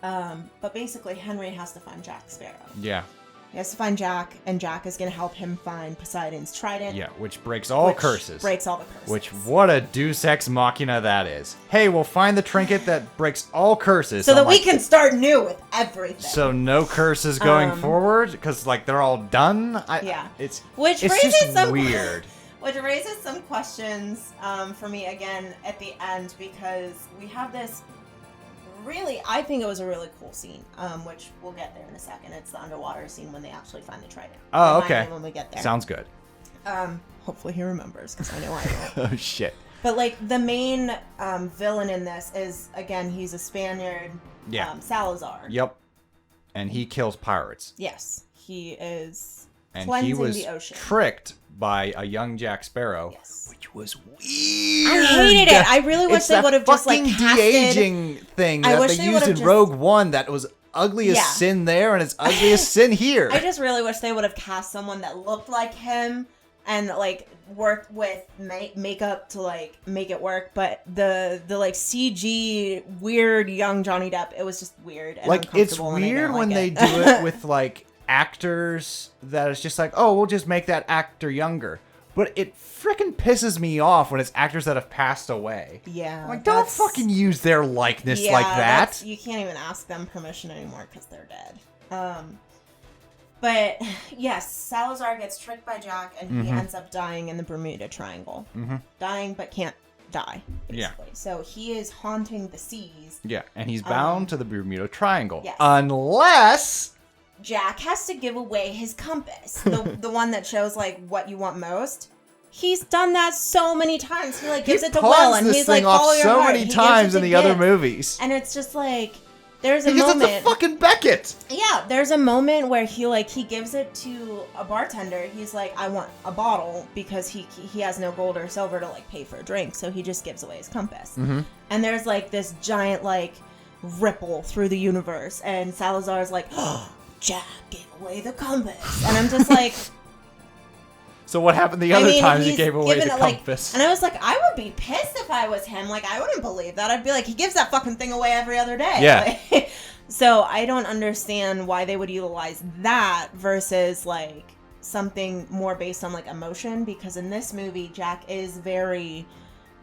But basically, Henry has to find Jack Sparrow. Yeah. He has to find Jack, and Jack is going to help him find Poseidon's trident. Yeah, which breaks all curses. Breaks all the curses. Which, what a deus ex machina that is. Hey, we'll find the trinket that breaks all curses. So that we can start new with everything. So no curses going forward? Because, like, they're all done? It's raises just weird. Which raises some questions for me, again, at the end, because we have this... really, I think it was a really cool scene, which we'll get there in a second. It's the underwater scene when they actually find the trident. Oh, okay. When we get there. Sounds good. Hopefully he remembers, because I know I will. Oh, shit. But, like, the main villain in this is, again, he's a Spaniard, Salazar. Yep. And he kills pirates. Yes. He is and cleansing he was the ocean. Tricked by a young Jack Sparrow. Yes. Which was weird. I hated it. I really wish they would have just, like, casted... de-aging thing that they used in Rogue One that was ugly as sin there and it's ugly as sin here. I just really wish they would have cast someone that looked like him and, like, worked with makeup to, like, make it work. But the like, CG weird young Johnny Depp, it was just weird and like, it's weird when they do it with, like, actors that it's just like, oh, we'll just make that actor younger. But it freaking pisses me off when it's actors that have passed away. Yeah. I'm like, don't fucking use their likeness like that. You can't even ask them permission anymore because they're dead. But, yes, Salazar gets tricked by Jack and he ends up dying in the Bermuda Triangle. Dying but can't die, basically. So he is haunting the seas. Yeah, and he's bound to the Bermuda Triangle. Yes. Unless... Jack has to give away his compass, the one that shows, like, what you want most. He's done that so many times. He, like, gives it to Will, and he's like, follow your heart. So many times in the other movies, and it's just like, there's a because moment. It's a fucking Beckett. Yeah, there's a moment where he gives it to a bartender. He's like, I want a bottle because he has no gold or silver to like pay for a drink, so he just gives away his compass. Mm-hmm. And there's like this giant like ripple through the universe, and Salazar's like, oh, Jack gave away the compass, and I'm just like. So what happened the other times he gave away the compass? And I was like, I would be pissed if I was him. Like, I wouldn't believe that. I'd be like, he gives that fucking thing away every other day. Yeah. Like, so I don't understand why they would utilize that versus, like, something more based on, like, emotion. Because in this movie, Jack is very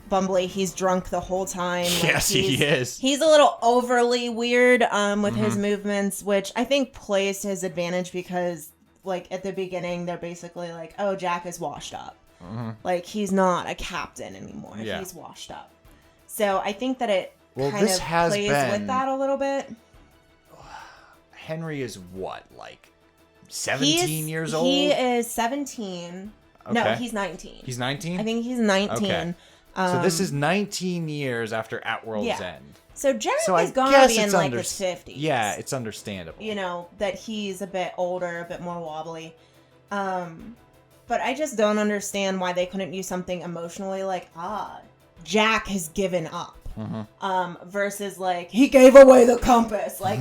bumbly. He's drunk the whole time. Like, yes, he is. He's a little overly weird with his movements, which I think plays to his advantage because... Like, at the beginning, they're basically like, oh, Jack is washed up. Mm-hmm. Like, he's not a captain anymore. Yeah. He's washed up. So, I think that it kind of plays with that a little bit. Henry is what, like 17 years old? He is 17. Okay. No, he's 19. He's 19? I think he's 19. Okay. So this is 19 years after At World's End. So Jack is going to be in like his 50s. Yeah, it's understandable. You know, that he's a bit older, a bit more wobbly. But I just don't understand why they couldn't use something emotionally like, Jack has given up. Mm-hmm. Versus like, he gave away the compass. Like,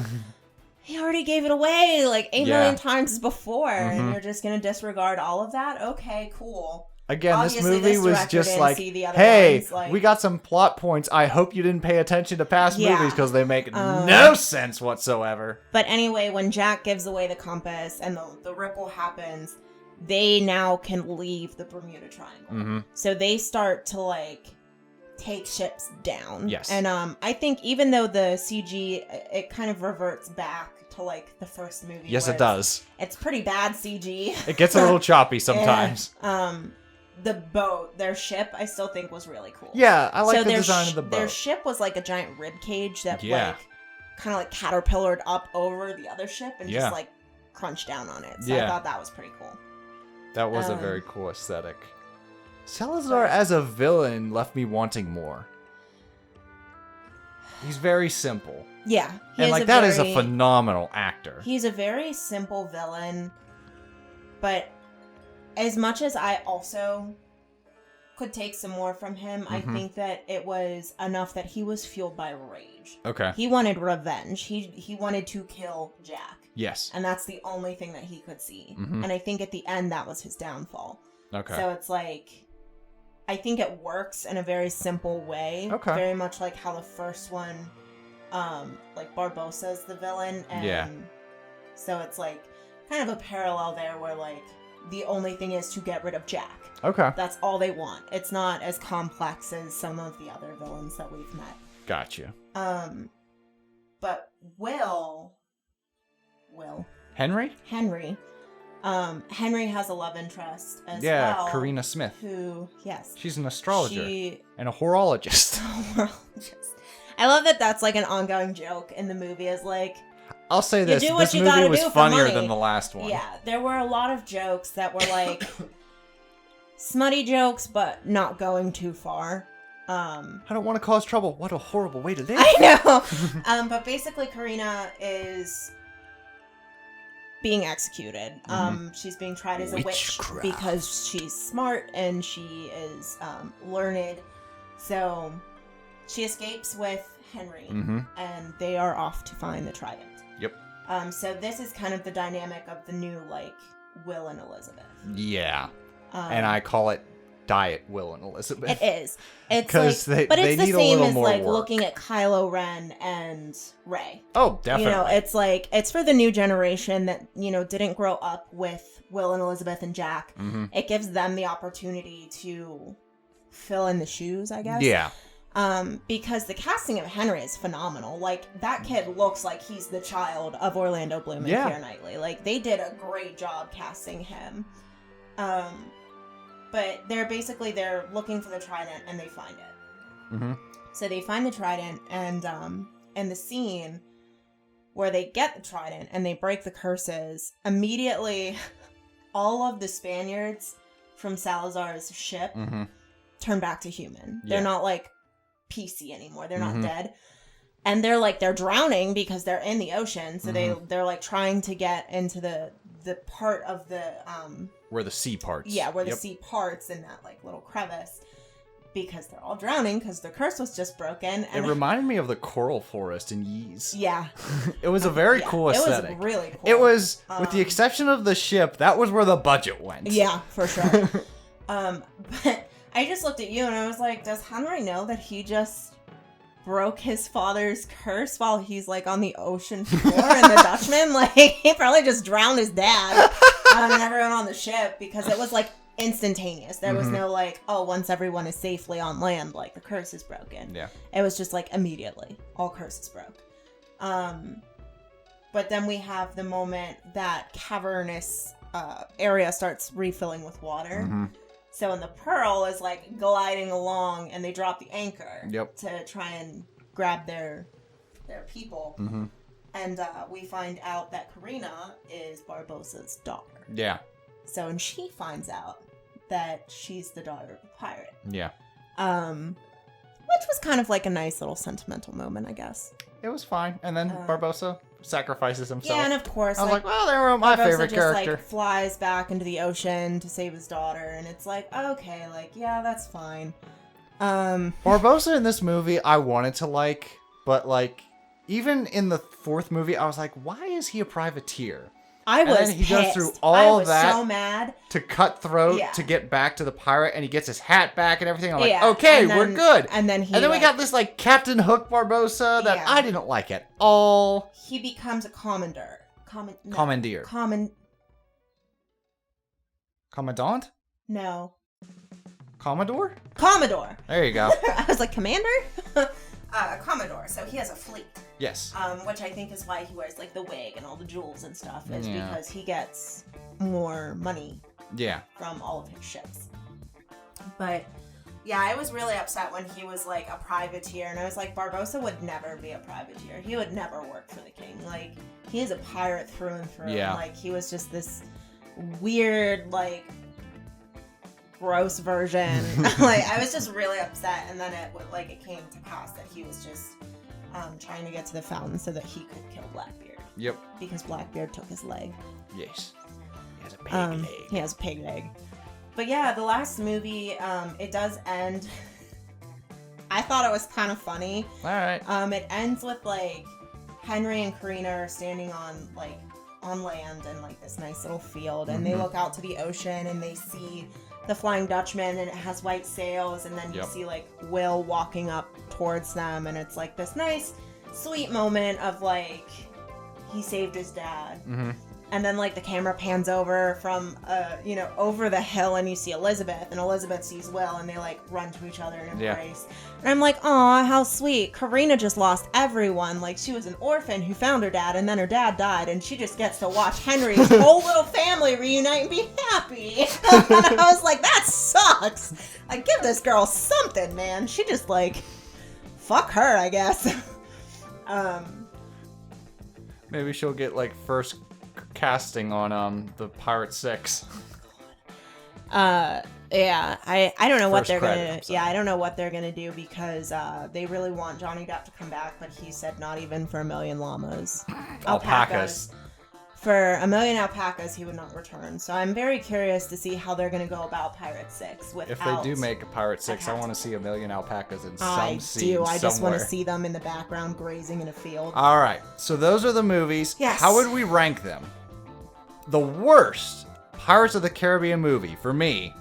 he already gave it away like 8 million times before. And you're just going to disregard all of that? Okay, cool. Again, obviously, this movie was just like, hey, we got some plot points. I hope you didn't pay attention to past movies because they make no sense whatsoever. But anyway, when Jack gives away the compass and the ripple happens, they now can leave the Bermuda Triangle. Mm-hmm. So they start to like take ships down. Yes. And I think even though the CG, it kind of reverts back to like the first movie. Yes, it does. It's pretty bad CG. It gets a little choppy sometimes. The boat, their ship, I still think was really cool. Yeah, I like the design of the boat. Their ship was like a giant rib cage that like kind of like caterpillared up over the other ship and just like crunched down on it. So I thought that was pretty cool. That was a very cool aesthetic. Salazar as a villain left me wanting more. He's very simple. Yeah. And like that is a phenomenal actor. He's a very simple villain, but as much as I also could take some more from him, I think that it was enough that he was fueled by rage. Okay. He wanted revenge. He wanted to kill Jack. Yes. And that's the only thing that he could see. Mm-hmm. And I think at the end that was his downfall. Okay. So it's like, I think it works in a very simple way. Okay. Very much like how the first one, like Barbosa's the villain. And so it's like kind of a parallel there where like, the only thing is to get rid of Jack. Okay. That's all they want. It's not as complex as some of the other villains that we've met. Gotcha. But Henry? Henry has a love interest as well. Yeah, Karina Smith. Who, yes. She's an astrologer and a horologist. I love that that's like an ongoing joke in the movie is like, I'll say this movie was funnier than the last one. Yeah, there were a lot of jokes that were like smutty jokes, but not going too far. I don't want to cause trouble. What a horrible way to live. I know. But basically Karina is being executed. She's being tried as a witch because she's smart and she is learned. So she escapes with Henry and they are off to find the trident. Yep. So this is kind of the dynamic of the new, like, Will and Elizabeth. Yeah. And I call it Diet Will and Elizabeth. It is. It's like, but it's the same as like looking at Kylo Ren and Rey. Oh, definitely. You know, it's like it's for the new generation that, you know, didn't grow up with Will and Elizabeth and Jack. Mm-hmm. It gives them the opportunity to fill in the shoes, I guess. Yeah. Because the casting of Henry is phenomenal. Like, that kid looks like he's the child of Orlando Bloom and Keira Knightley. Like, they did a great job casting him. But they're looking for the trident and they find it. Mm-hmm. So they find the trident and the scene where they get the trident and they break the curses, immediately all of the Spaniards from Salazar's ship turn back to human. They're not like PC anymore. They're not dead. And they're drowning because they're in the ocean. So they're like trying to get into the part of the where the sea parts. Yeah, where the sea parts in that like little crevice, because they're all drowning because their curse was just broken. And it reminded me of the coral forest in Ys. Yeah. It was a very cool aesthetic. It was really cool. It was, with the exception of the ship, that was where the budget went. Yeah, for sure. But I just looked at you and I was like, does Henry know that he just broke his father's curse while he's like on the ocean floor in the Dutchman? Like, he probably just drowned his dad and everyone on the ship, because it was like instantaneous. There was no like, oh, once everyone is safely on land, like the curse is broken. Yeah. It was just like immediately all curses broke. But then we have the moment that cavernous area starts refilling with water. So when the Pearl is like gliding along and they drop the anchor to try and grab their people. And we find out that Karina is Barbossa's daughter. Yeah. So, and she finds out that she's the daughter of a pirate. Yeah. Which was kind of like a nice little sentimental moment, I guess. It was fine. And then Barbossa sacrifices himself. Yeah, and of course, I was like, well, they were my Barbossa favorite just, character. Like, flies back into the ocean to save his daughter, and it's like, okay, like, yeah, that's fine. Barbossa in this movie, I wanted to like, but like, even in the fourth movie, I was like, why is he a privateer? I was he pissed. goes through all that. I was so mad. To cut throat to get back to the pirate, and he gets his hat back and everything. I'm like, Yeah, okay, and then- we're good. and then we got this like Captain Hook Barbossa that I didn't like at all. He becomes a commander. Commandeer. Commandant? No. Commodore? Commodore. There you go. I was like, commander? Commodore. So he has a fleet. Yes. Which I think is why he wears like the wig and all the jewels and stuff, is because he gets more money from all of his ships. But yeah, I was really upset when he was like a privateer, and I was like, Barbossa would never be a privateer. He would never work for the king. Like, he is a pirate through and through. Yeah. And, like, he was just this weird, like, gross version. Like, I was just really upset, and then it came to pass that he was just trying to get to the fountain so that he could kill Blackbeard. Yep. Because Blackbeard took his leg. Yes. He has a pig leg. He has a pig leg. But yeah, the last movie, it does end. I thought it was kind of funny. All right. It ends with like Henry and Karina are standing on land in like this nice little field, and they look out to the ocean and they see the Flying Dutchman, and it has white sails, and then you see like Will walking up towards them, and it's like this nice, sweet moment of like he saved his dad. And then, like, the camera pans over from, over the hill, and you see Elizabeth, and Elizabeth sees Will, and they, like, run to each other and embrace. And I'm like, aw, how sweet. Karina just lost everyone. Like, she was an orphan who found her dad, and then her dad died, and she just gets to watch Henry's whole little family reunite and be happy. And I was like, that sucks. Like, give this girl something, man. She just, like, fuck her, I guess. Maybe she'll get, like, first casting on the Pirate 6. I don't know what they're gonna I don't know what they're gonna do, because they really want Johnny Depp to come back, but he said not even for 1 million llamas. Alpacas. For 1 million alpacas, he would not return. So I'm very curious to see how they're gonna go about Pirate 6 without. If they do make a Pirate 6, I want to see 1 million alpacas in some scene I just want to somewhere. see them in the background grazing in a field. All right, so those are the movies. Yes. How would we rank them? The worst Pirates of the Caribbean movie for me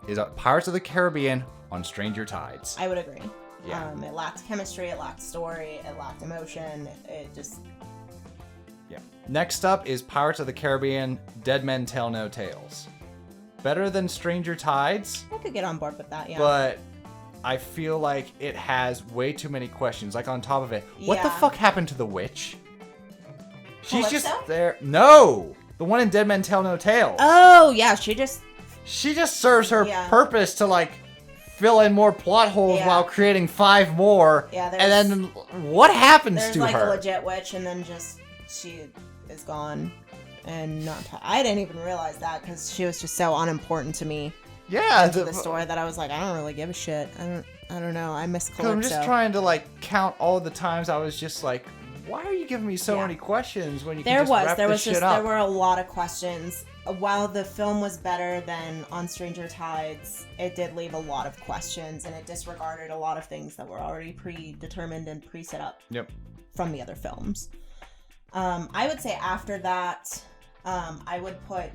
is Pirates of the Caribbean on Stranger Tides. I would agree. Yeah. It lacked chemistry, it lacked story, it lacked emotion. It just. Yeah. Next up is Pirates of the Caribbean Dead Men Tell No Tales. Better than Stranger Tides, I could get on board with that, yeah. but I feel like it has way too many questions. Like, on top of it, what the Yeah. fuck happened to the witch? She's just Calypso? there. No! The one in Dead Men Tell No Tales. Oh, yeah, she just serves her purpose to, like, fill in more plot holes while creating 5 more. Yeah, and then what happens there's to like her? a legit witch, and then just she is gone, and I didn't even realize that, because she was just so unimportant to me. Yeah, To the story, that I was like, I don't really give a shit. I I don't know. I miss 'Cause Calypso. I'm just trying to like count all the times I was just like, why are you giving me so many questions when you can just wrap this shit up? There were a lot of questions. While the film was better than On Stranger Tides, it did leave a lot of questions, and it disregarded a lot of things that were already predetermined and pre-set up from the other films. I would say after that, I would put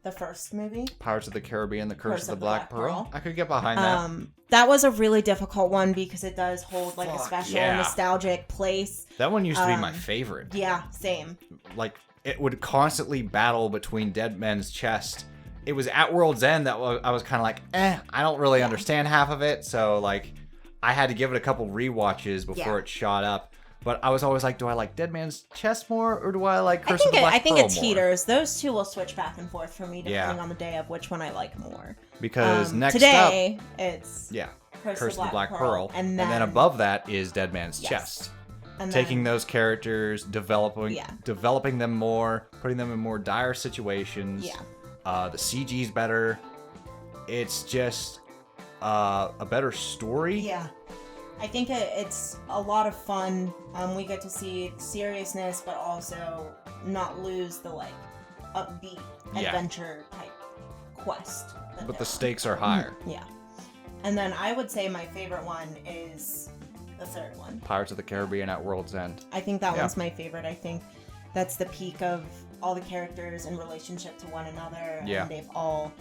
the first movie, Pirates of the Caribbean, The Curse of the Black Pearl. I could get behind that. That was a really difficult one because it does hold like a special nostalgic place. That one used to be my favorite. Yeah, same. Like, it would constantly battle between Dead Man's Chest. It was at World's End that I was kind of like, I don't really understand half of it. So, like, I had to give it a couple rewatches before it shot up. But I was always like, do I like Dead Man's Chest more, or do I like Curse of the Black Pearl more? I think it teeters. Those two will switch back and forth for me depending on the day of which one I like more. Because today, it's Curse of the Black Pearl. And then above that is Dead Man's Chest. And taking those characters, developing them more, putting them in more dire situations. Yeah. The CG's better. It's just a better story. Yeah. I think it's a lot of fun. We get to see seriousness, but also not lose the like upbeat adventure type quest. But the stakes are higher. Yeah. And then I would say my favorite one is the third one. Pirates of the Caribbean at World's End. I think that one's my favorite. I think that's the peak of all the characters in relationship to one another. Yeah. And they've all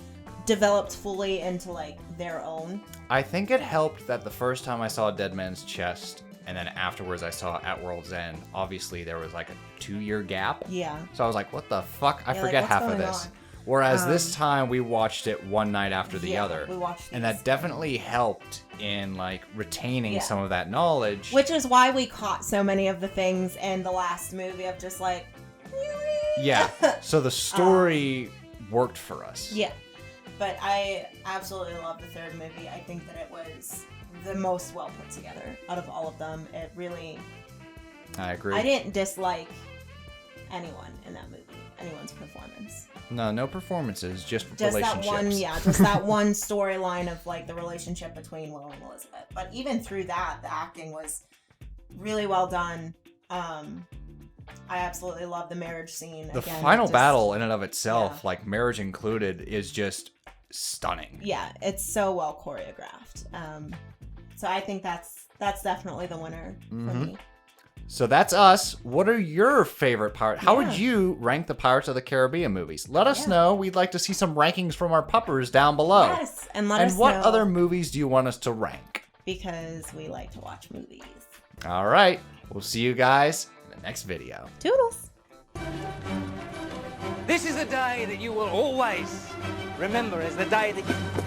developed fully into like their own. I think it helped that the first time I saw Dead Man's Chest and then afterwards I saw At World's End, obviously there was like a 2-year gap. Yeah. So I was like, what the fuck? I forget half of this. Whereas this time we watched it one night after the other. We watched and that definitely helped in like retaining some of that knowledge. Which is why we caught so many of the things in the last movie of just like yeah. So the story worked for us. Yeah. But I absolutely love the third movie. I think that it was the most well put together out of all of them. It really... I agree. I didn't dislike anyone in that movie, anyone's performance. No performances, just relationships. Just that one storyline of like the relationship between Will and Elizabeth. But even through that, the acting was really well done. I absolutely love the marriage scene. The final battle in and of itself, like marriage included, is just stunning. Yeah, it's so well choreographed. So I think that's definitely the winner for me. So that's us. What are your favorite pirates? How would you rank the Pirates of the Caribbean movies? Let us know. We'd like to see some rankings from our puppers down below. Yes, and let us know. And what other movies do you want us to rank? Because we like to watch movies. All right. We'll see you guys in the next video. Toodles. This is a day that you will always remember as the day that you...